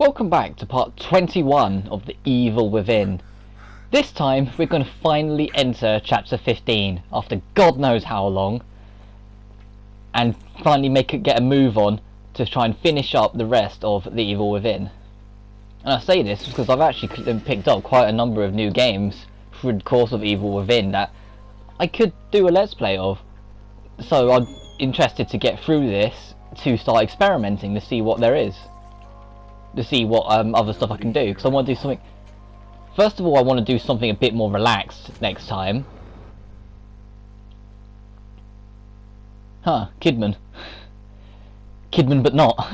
Welcome back to part 21 of The Evil Within. This time we're going to finally enter chapter 15 after God knows how long, and finally get a move on to try and finish up the rest of The Evil Within. And I say this because I've actually picked up quite a number of new games through the course of Evil Within that I could do a let's play of. So I'm interested to get through this to start experimenting to see what there is. To see what other stuff I can do, because I want to do something. First of all, I want to do something a bit more relaxed next time. Kidman but not.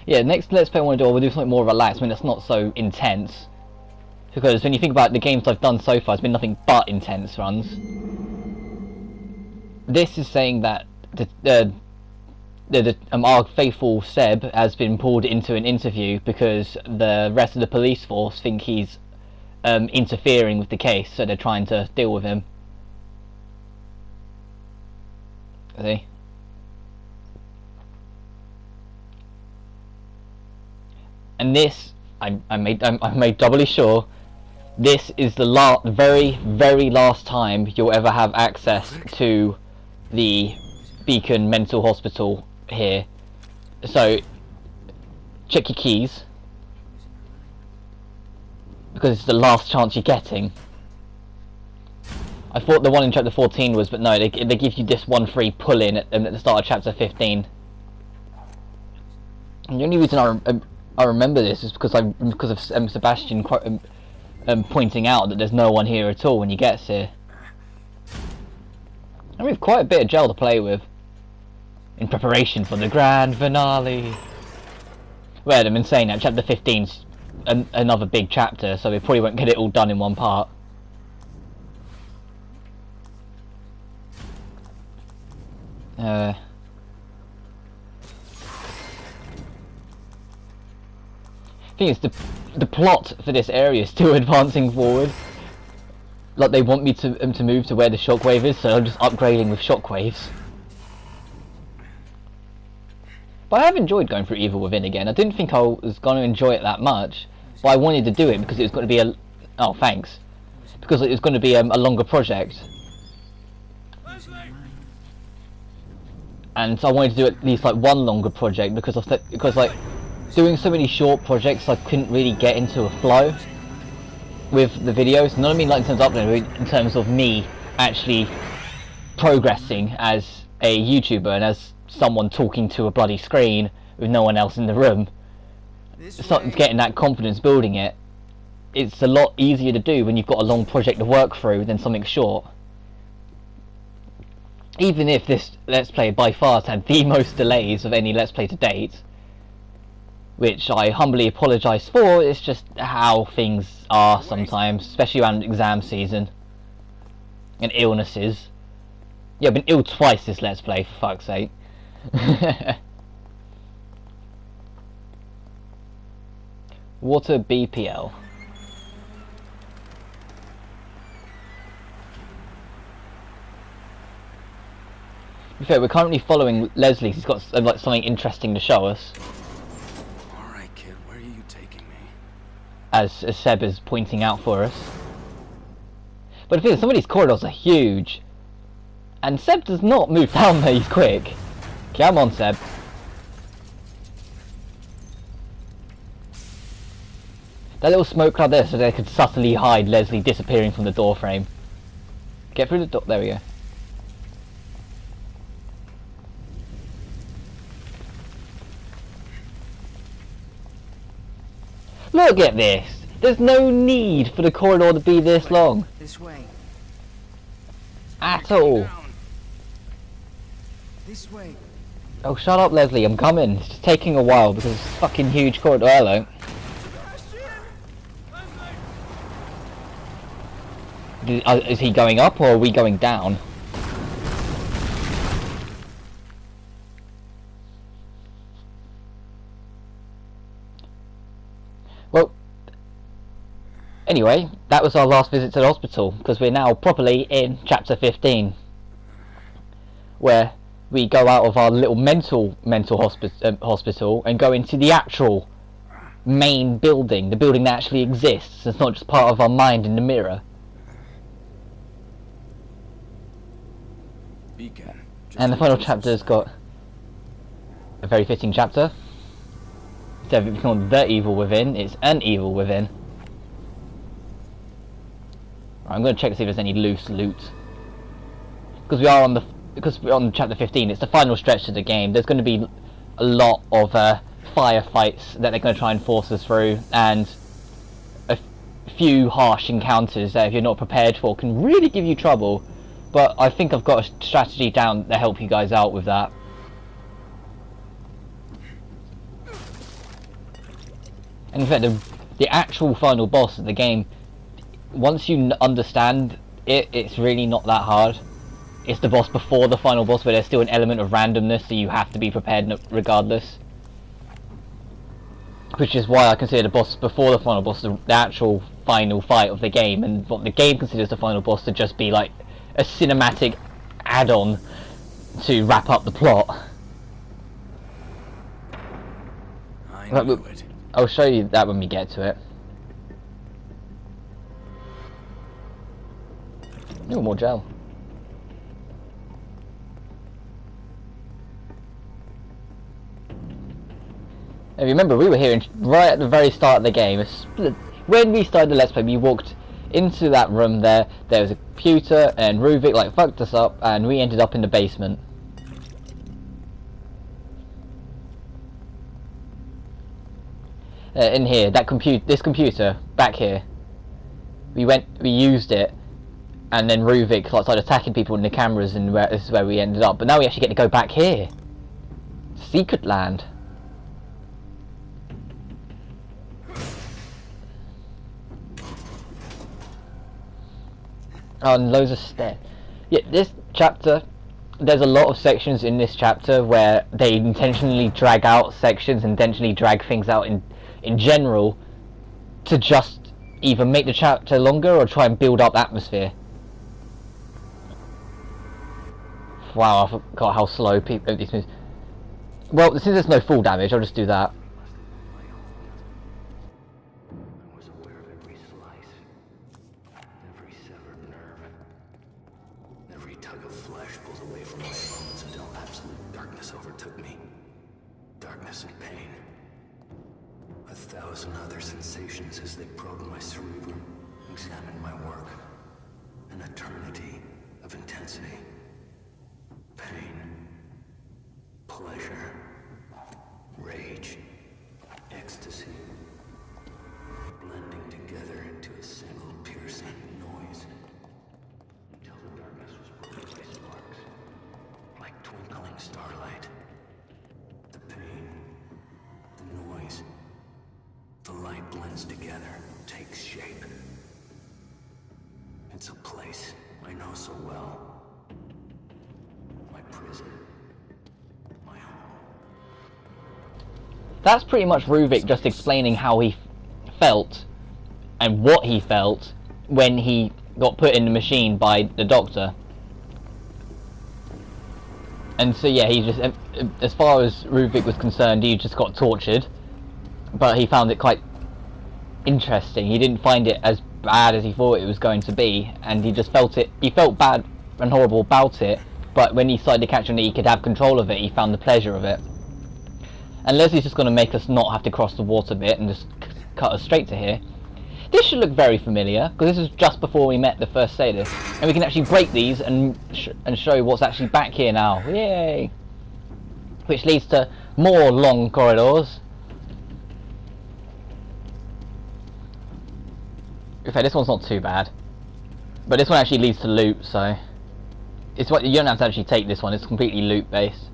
Yeah, next let's play I want to do, I will do something more relaxed, that's not so intense. Because when you think about the games I've done so far, it's been nothing but intense runs. This is saying that our faithful Seb has been pulled into an interview because the rest of the police force think he's interfering with the case, so they're trying to deal with him. See? And this, I made doubly sure, this is the very last time you'll ever have access to the Beacon Mental Hospital here, so check your keys, because it's the last chance you're getting. I thought the one in chapter 14 was, but no, they give you this one free pull-in at the start of chapter 15. And the only reason I remember this is because of Sebastian pointing out that there's no one here at all when he gets here. And we have quite a bit of gel to play with in preparation for the grand finale. Well, I'm saying that chapter 15's another big chapter, so we probably won't get it all done in one part. Thing is, the plot for this area is still advancing forward. Like, they want me to move to where the shockwave is, so I'm just upgrading with shockwaves. But I have enjoyed going through Evil Within again. I didn't think I was going to enjoy it that much, but I wanted to do it because it was going to be a... Oh, thanks. Because it was going to be a longer project. And so I wanted to do at least like one longer project because like doing so many short projects, I couldn't really get into a flow with the videos. Not I mean like in terms of uploading, in terms of me actually progressing as a YouTuber and as someone talking to a bloody screen with no one else in the room. Start getting that confidence, building it. It's a lot easier to do when you've got a long project to work through than something short. Even if this Let's Play by far has had the most delays of any Let's Play to date, which I humbly apologise for, it's just how things are sometimes, especially around exam season and illnesses. Yeah, I've been ill twice this Let's Play, for fuck's sake. Water BPL. To be fair, we're currently following Leslie. He's got like something interesting to show us. Alright, kid, where are you taking me? As Seb is pointing out for us. But the thing is, some of these corridors are huge. And Seb does not move down these quick. Come on, Seb. That little smoke cloud there, so they could subtly hide Leslie disappearing from the door frame. Get through the door. There we go. Look at this. There's no need for the corridor to be this long. This way. At all. This way. Oh, shut up, Leslie. I'm coming. It's just taking a while because it's a fucking huge corridor. Hello. Is he going up or are we going down? Well, anyway, that was our last visit to the hospital, because we're now properly in chapter 15, where we go out of our little mental hospital and go into the actual main building, the building that actually exists. It's not just part of our mind in the mirror. Beacon. Just And the final reduce chapter's some got a very fitting chapter. Instead of it becoming the evil within, it's an evil within. Right, I'm going to check to see if there's any loose loot. Because we're on chapter 15, it's the final stretch of the game. There's going to be a lot of firefights that they're going to try and force us through, and a few harsh encounters that if you're not prepared for can really give you trouble. But I think I've got a strategy down to help you guys out with that. And in fact, the actual final boss of the game, once you understand it, it's really not that hard. It's the boss before the final boss where there's still an element of randomness, so you have to be prepared regardless. Which is why I consider the boss before the final boss the actual final fight of the game, and what the game considers the final boss to just be like a cinematic add-on to wrap up the plot. I knew it. I'll show you that when we get to it. No more gel. Now remember, we were here right at the very start of the game. When we started the Let's Play, we walked into that room there. There was a computer, and Ruvik like fucked us up, and we ended up in the basement. In here, this computer back here. We used it, and then Ruvik started attacking people in the cameras, and this is where we ended up. But now we actually get to go back here, Secret Land. Oh, and loads of stairs. Yeah, this chapter, there's a lot of sections in this chapter where they intentionally drag out sections, intentionally drag things out in general, to just either make the chapter longer or try and build up atmosphere. Wow, I forgot how slow these moves. Well, since there's no full damage, I'll just do that. Other sensations as they probed my cerebrum, examined my work. An eternity of intensity. Pain. Pleasure. Rage. Ecstasy. Blending together into a single piercing noise. Until the darkness was broken by sparks. Like twinkling starlight. The pain. The noise. The light blends together, takes shape. It's a place I know so well. My prison. My home. That's pretty much Ruvik just explaining how he felt and what he felt when he got put in the machine by the doctor. And so yeah, he just, as far as Ruvik was concerned, he just got tortured. But he found it quite interesting. He didn't find it as bad as he thought it was going to be, and he just felt bad and horrible about it, but when he started to catch on that he could have control of it, he found the pleasure of it. And Leslie's just going to make us not have to cross the water bit and just cut us straight to here. This should look very familiar, because this is just before we met the first sadist, and we can actually break these and show what's actually back here now. Yay! Which leads to more long corridors. In fact, this one's not too bad, but this one actually leads to loot, so it's what you don't have to actually take this one. It's completely loot based.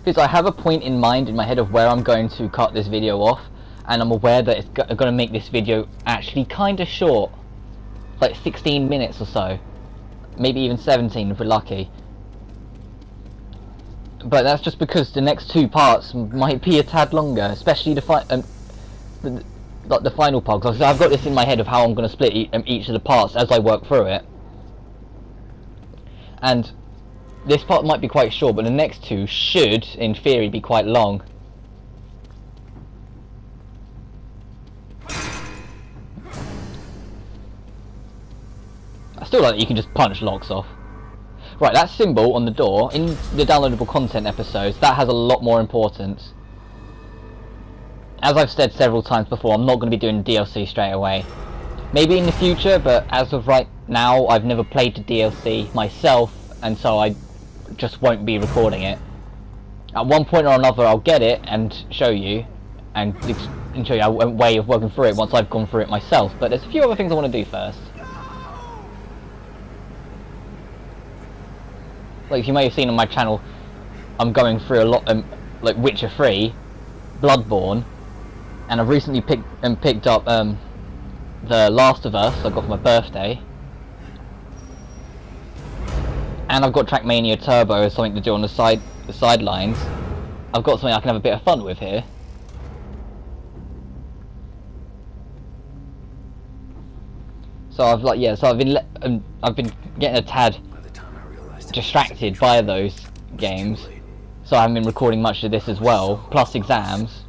Because I have a point in mind in my head of where I'm going to cut this video off, and I'm aware that it's going to make this video actually kind of short, like 16 minutes or so, maybe even 17 if we're lucky. But that's just because the next two parts might be a tad longer, especially the final part, because I've got this in my head of how I'm going to split each of the parts as I work through it. And this part might be quite short, but the next two should, in theory, be quite long. I still like that you can just punch locks off. Right, that symbol on the door, in the downloadable content episodes, that has a lot more importance. As I've said several times before, I'm not going to be doing DLC straight away. Maybe in the future, but as of right now, I've never played the DLC myself, and so I just won't be recording it. At one point or another, I'll get it and show you, and show you a way of working through it once I've gone through it myself. But there's a few other things I want to do first. Like you may have seen on my channel, I'm going through a lot, like Witcher 3, Bloodborne, and I've recently picked up The Last of Us. I got for my birthday, and I've got Trackmania Turbo as something to do on the sidelines. I've got something I can have a bit of fun with here. So I've been getting a tad distracted by those games, so I haven't been recording much of this as well, plus exams.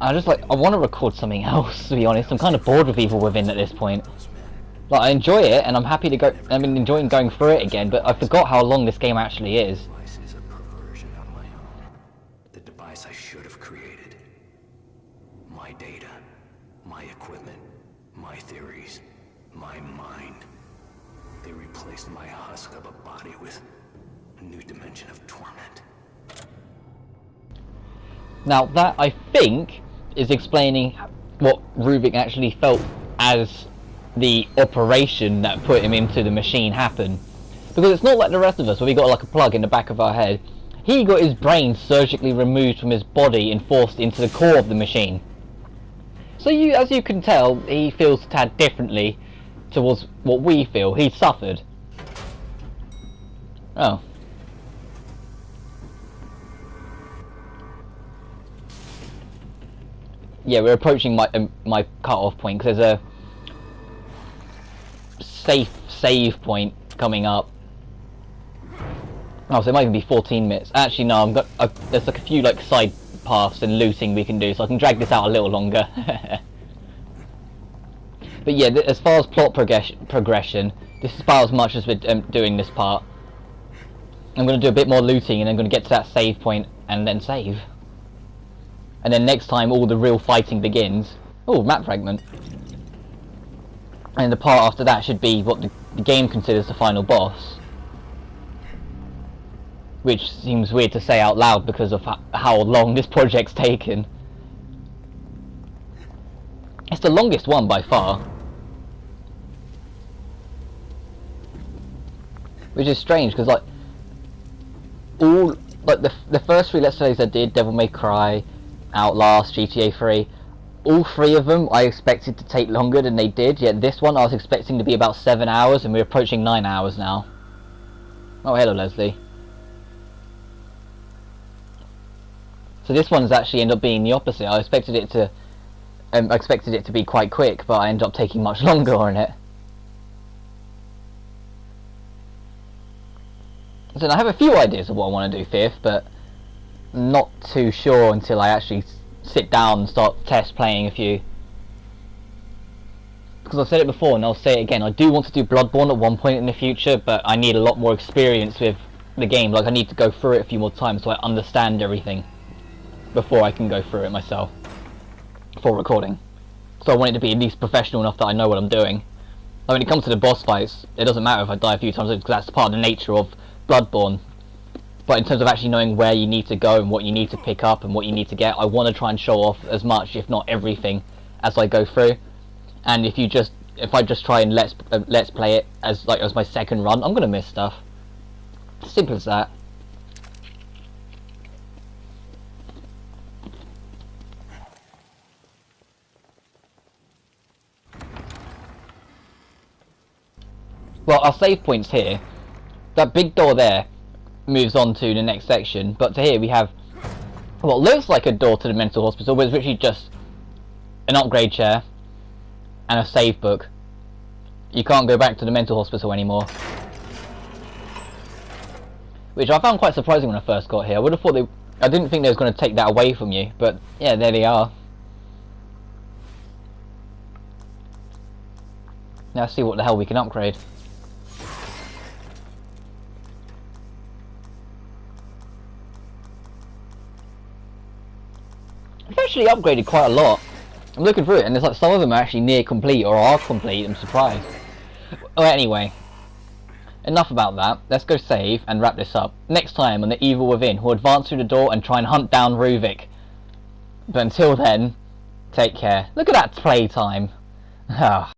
I want to record something else, to be honest. I'm kind of bored with Evil Within at this point. Like, I enjoy it, and I'm happy to go. I've been enjoying going through it again, but I forgot how long this game actually is. Device is a perversion of my own. The device I should have created. My data, my equipment, my theories, my mind. They replaced my husk of a body with a new dimension of torment. Now that, I think, is explaining what Rubik actually felt as the operation that put him into the machine happened. Because it's not like the rest of us where we got like a plug in the back of our head. He got his brain surgically removed from his body and forced into the core of the machine. So as you can tell, he feels a tad differently towards what we feel. He suffered. Oh. Yeah, we're approaching my cut-off point, because there's a safe save point coming up. Oh, so it might even be 14 minutes. Actually, no, there's like a few like side paths and looting we can do, so I can drag this out a little longer. But yeah, as far as plot progression, this is about as much as we're doing this part. I'm going to do a bit more looting, and I'm going to get to that save point and then save. And then next time all the real fighting begins. Oh, map fragment. And the part after that should be what the game considers the final boss. Which seems weird to say out loud because of how long this project's taken. It's the longest one by far. Which is strange, because like the first three Let's Plays I did, Devil May Cry, Outlast, GTA 3, all three of them I expected to take longer than they did, yet this one I was expecting to be about 7 hours, and we're approaching 9 hours now. Oh, hello Leslie. So this one's actually ended up being the opposite. I expected it to be quite quick, but I ended up taking much longer on it. So I have a few ideas of what I want to do fifth, but not too sure until I actually sit down and start test playing a few. Because I've said it before and I'll say it again, I do want to do Bloodborne at one point in the future, but I need a lot more experience with the game. Like, I need to go through it a few more times so I understand everything before I can go through it myself for recording. So I want it to be at least professional enough that I know what I'm doing. Like, when it comes to the boss fights, it doesn't matter if I die a few times, because that's part of the nature of Bloodborne. But in terms of actually knowing where you need to go and what you need to pick up and what you need to get, I want to try and show off as much, if not everything, as I go through. And if I just try and let's play it as my second run, I'm gonna miss stuff. Simple as that. Well, our save point's here. That big door there moves on to the next section, but to here we have what looks like a door to the mental hospital, but it's literally just an upgrade chair and a save book. You can't go back to the mental hospital anymore. which I found quite surprising when I first got here. I would have thought I didn't think they was going to take that away from you, but yeah, there they are. Now let's see what the hell we can upgrade. We've actually upgraded quite a lot. I'm looking through it, and there's like some of them are actually near complete or are complete. I'm surprised. Well, anyway, enough about that. Let's go save and wrap this up. Next time on The Evil Within, we'll advance through the door and try and hunt down Ruvik. But until then, take care. Look at that playtime. Ah.